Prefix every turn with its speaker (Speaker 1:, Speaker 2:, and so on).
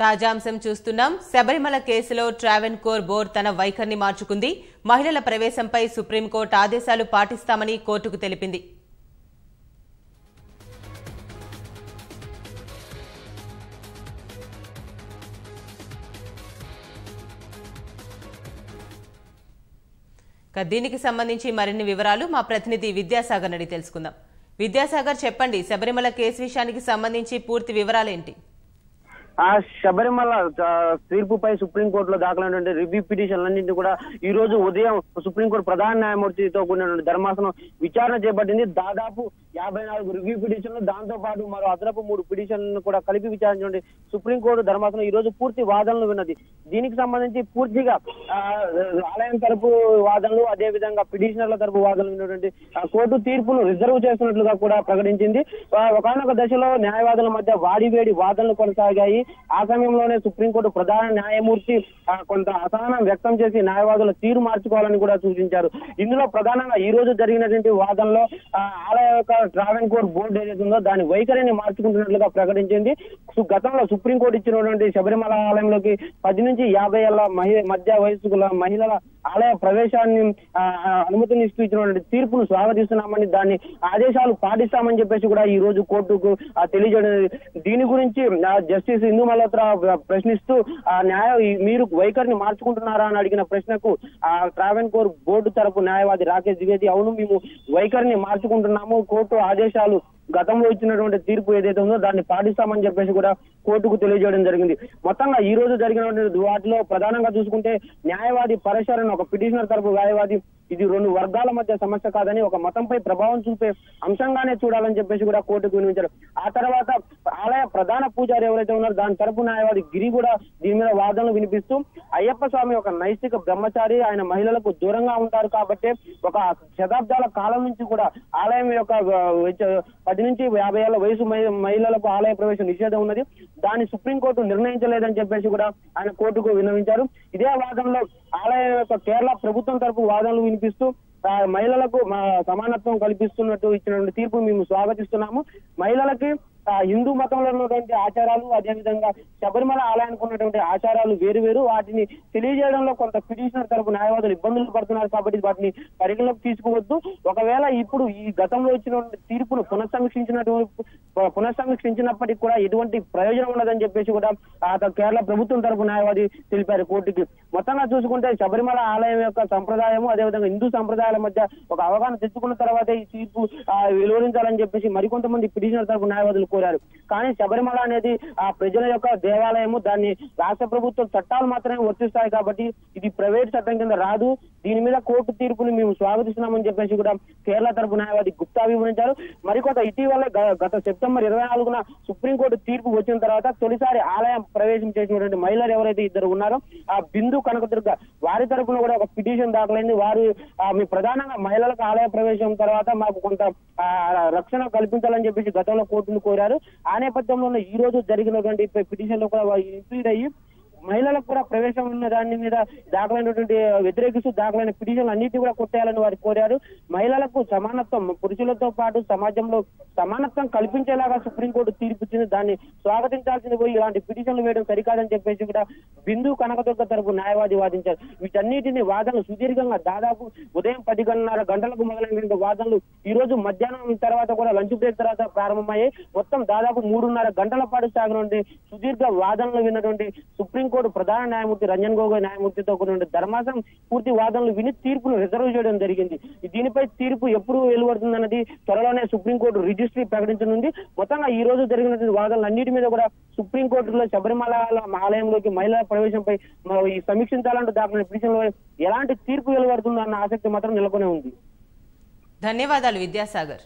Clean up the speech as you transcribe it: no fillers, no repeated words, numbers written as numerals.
Speaker 1: తాజాంశం చూస్తున్నాం. శబరిమల కేసులో ట్రావెన్కోర్ బోర్డు తన వైఖరిని మార్చుకుంది. మహిళల ప్రవేశంపై సుప్రీంకోర్టు ఆదేశాలు పాటిస్తామని కోర్టుకు తెలిపింది. దీనికి సంబంధించి మరిన్ని వివరాలు మా ప్రతినిధి విద్యాసాగర్ అడిగి తెలుసుకుందాం. విద్యాసాగర్, చెప్పండి, శబరిమల కేసు విషయానికి సంబంధించి పూర్తి వివరాలేంటి?
Speaker 2: శబరిమల తీర్పుపై సుప్రీంకోర్టులో దాఖలైనటువంటి రివ్యూ పిటిషన్లన్నింటినీ కూడా ఈ రోజు ఉదయం సుప్రీంకోర్టు ప్రధాన న్యాయమూర్తితో కూడినటువంటి ధర్మాసనం విచారణ చేపట్టింది. దాదాపు 54 రివ్యూ పిటిషన్లు, దాంతో పాటు మరో అదనపు 3 పిటిషన్లను కూడా కలిపి విచారించినటువంటి సుప్రీంకోర్టు ధర్మాసనం ఈ రోజు పూర్తి వాదనలు విన్నది. దీనికి సంబంధించి పూర్తిగా ఆలయం తరపు వాదనలు, అదే విధంగా పిటిషనర్ల తరపు వాదనలు విన్నటువంటి కోర్టు తీర్పును రిజర్వ్ చేస్తున్నట్లుగా కూడా ప్రకటించింది. ఒకనొక దశలో న్యాయవాదుల మధ్య వాడివేడి వాదనలు కొనసాగాయి. ఆ సమయంలోనే సుప్రీంకోర్టు ప్రధాన న్యాయమూర్తి కొంత అసహనం వ్యక్తం చేసి న్యాయవాదుల తీరు మార్చుకోవాలని కూడా సూచించారు. ఇందులో ప్రధానంగా ఈ రోజు జరిగినటువంటి వాదనలో ఆలయ యొక్క ట్రావెన్కోర్ బోర్డు ఏదైతే ఉందో దాని వైఖరిని మార్చుకుంటున్నట్లుగా ప్రకటించింది. గతంలో సుప్రీంకోర్టు ఇచ్చినటువంటి శబరిమల ఆలయంలోకి 10 నుంచి 50 ఏళ్ల మధ్య వయసు మహిళల ఆలయ ప్రవేశాన్ని అనుమతినిస్తూ ఇచ్చినటువంటి తీర్పును స్వాగతిస్తున్నామని, దాన్ని ఆదేశాలు పాటిస్తామని చెప్పేసి కూడా ఈ రోజు కోర్టుకు తెలియజేయడం. దీని గురించి జస్టిస్ ఇందు మల్హోత్రా ప్రశ్నిస్తూ మీరు వైఖరిని మార్చుకుంటున్నారా అని అడిగిన ప్రశ్నకు ట్రావెన్కోర్ బోర్డు తరపు న్యాయవాది రాకేష్ ద్వివేది, అవును, మేము వైఖరిని మార్చుకుంటున్నాము, కోర్టు ఆదేశాలు గతంలో ఇచ్చినటువంటి తీర్పు ఏదైతే ఉందో దాన్ని పాటిస్తామని చెప్పేసి కూడా కోర్టుకు తెలియజేయడం జరిగింది. మొత్తంగా ఈ రోజు జరిగినటువంటి వాటిలో ప్రధానంగా చూసుకుంటే న్యాయవాది పరశరణ్, ఒక పిటిషనర్ తరపు న్యాయవాది, ఇది 2 వర్గాల మధ్య సమస్య కాదని, ఒక మతంపై ప్రభావం చూపే అంశంగానే చూడాలని చెప్పేసి కూడా కోర్టుకు వినిపించారు. ఆ తర్వాత ఆలయ ప్రధాన పూజారి ఎవరైతే ఉన్నారో దాని తరపు న్యాయవాది గిరి కూడా దీని మీద వాదనలు వినిపిస్తూ, అయ్యప్ప స్వామి ఒక నైతిక బ్రహ్మచారి, ఆయన మహిళలకు దూరంగా ఉంటారు కాబట్టి ఒక శతాబ్దాల కాలం నుంచి కూడా ఆలయం యొక్క 10 నుంచి 50 ఏళ్ల వయసు మహిళలకు ఆలయ ప్రవేశం నిషేధం ఉన్నది, దాన్ని సుప్రీంకోర్టు నిర్ణయించలేదని చెప్పేసి కూడా ఆయన కోర్టుకు విన్నవించారు. ఇదే వాదనలో ఆలయం యొక్క కేరళ ప్రభుత్వం తరపు వాదనలు వినిపిస్తూ మహిళలకు సమానత్వం కల్పిస్తున్నట్టు ఇచ్చినటువంటి తీర్పు మేము స్వాగతిస్తున్నాము. మహిళలకి హిందూ మతంలో ఉన్నటువంటి ఆచారాలు, అదేవిధంగా శబరిమల ఆలయానికి ఉన్నటువంటి ఆచారాలు వేరు వేరు, వాటిని తెలియజేయడంలో కొంత పిటిషనర్ తరపు న్యాయవాదులు ఇబ్బందులు పడుతున్నారు కాబట్టి వాటిని పరిగణలోకి తీసుకోవద్దు. ఒకవేళ ఇప్పుడు ఈ గతంలో ఇచ్చిన తీర్పును పునఃసమీక్షించినప్పటికీ కూడా ఎటువంటి ప్రయోజనం ఉండదని చెప్పేసి కూడా కేరళ ప్రభుత్వం తరపు న్యాయవాది తెలిపారు కోర్టుకి. మొత్తంగా చూసుకుంటే శబరిమల ఆలయం యొక్క సంప్రదాయము, అదేవిధంగా హిందూ సంప్రదాయాల మధ్య ఒక అవగాహన తెచ్చుకున్న తర్వాతే ఈ తీర్పు వెలువరించాలని చెప్పేసి మరికొంతమంది పిటిషనర్ తరపు న్యాయవాదులు కోరారు. కానీ శబరిమల అనేది ఆ ప్రజల యొక్క దేవాలయము, దాన్ని రాష్ట్ర ప్రభుత్వం చట్టాలు మాత్రమే వర్తిస్తాయి కాబట్టి ఇది ప్రైవేట్ చట్టం కింద రాదు, దీని మీద కోర్టు తీర్పుని మేము స్వాగతిస్తున్నామని చెప్పేసి కూడా కేరళ తరపు న్యాయవాది గుప్తా వివరించారు. మరికొంత ఇటీవల గత సెప్టెంబర్ 24న సుప్రీంకోర్టు తీర్పు వచ్చిన తర్వాత తొలిసారి ఆలయం ప్రవేశం చేసినటువంటి మహిళలు ఎవరైతే ఇద్దరు ఉన్నారో ఆ బిందు కనకదుర్గ, వారి తరపున కూడా ఒక పిటిషన్ దాఖలైంది. వారు మీ ప్రధానంగా మహిళలకు ఆలయ ప్రవేశం తర్వాత మాకు కొంత రక్షణ కల్పించాలని చెప్పేసి గతంలో కోర్టును కోరారు. ఆ నేపథ్యంలో ఈ రోజు జరిగినటువంటి పిటిషన్ లో కూడా ఇంప్లీడ్ అయ్యి మహిళలకు కూడా ప్రవేశం ఉన్న దాని మీద దాఖలైనటువంటి వ్యతిరేకిస్తూ దాఖలైన పిటిషన్లు అన్నిటి కూడా కొట్టేయాలని వారు కోరారు. మహిళలకు సమానత్వం, పురుషులతో పాటు సమాజంలో సమానత్వం కల్పించేలాగా సుప్రీంకోర్టు తీర్పు ఇచ్చింది, దాన్ని స్వాగతించాల్సింది పోయి ఇలాంటి పిటిషన్లు వేయడం సరికాదని చెప్పేసి కూడా బిందు కనకదుర్గ తరపు న్యాయవాది వాదించారు. వీటన్నిటిని వాదనలు సుదీర్ఘంగా దాదాపు ఉదయం 10:30 గంటలకు మొదలైనటువంటి వాదనలు ఈ రోజు మధ్యాహ్నం తర్వాత కూడా లంచ్ బ్రేక్ తర్వాత ప్రారంభమయ్యాయి. మొత్తం దాదాపు 3:30 గంటల పాటు సాగినటువంటి సుదీర్ఘ వాదనలు విన్నటువంటి సుప్రీంకోర్టు ప్రధాన న్యాయమూర్తి రంజన్ గొగోయ్ న్యాయమూర్తితో కూడిన ధర్మాసనం పూర్తి వాదనలు విని తీర్పును రిజర్వ్ చేయడం జరిగింది. దీనిపై తీర్పు ఎప్పుడు వెలువడుతుందన్నది త్వరలోనే సుప్రీంకోర్టు రిజిస్ట్రీ ప్రకటించనుంది. మొత్తంగా ఈ రోజు జరిగినటువంటి వాదనలు అన్నిటి మీద కూడా సుప్రీంకోర్టులో శబరిమల ఆలయంలోకి మహిళల ప్రవేశంపై ఈ సమీక్షించాలంటూ దాఖలైన పిటిషన్లో ఎలాంటి తీర్పు వెలువడుతుందో అన్న ఆసక్తి మాత్రం నెలకొనే ఉంది.
Speaker 1: ధన్యవాదాలు విద్యాసాగర్.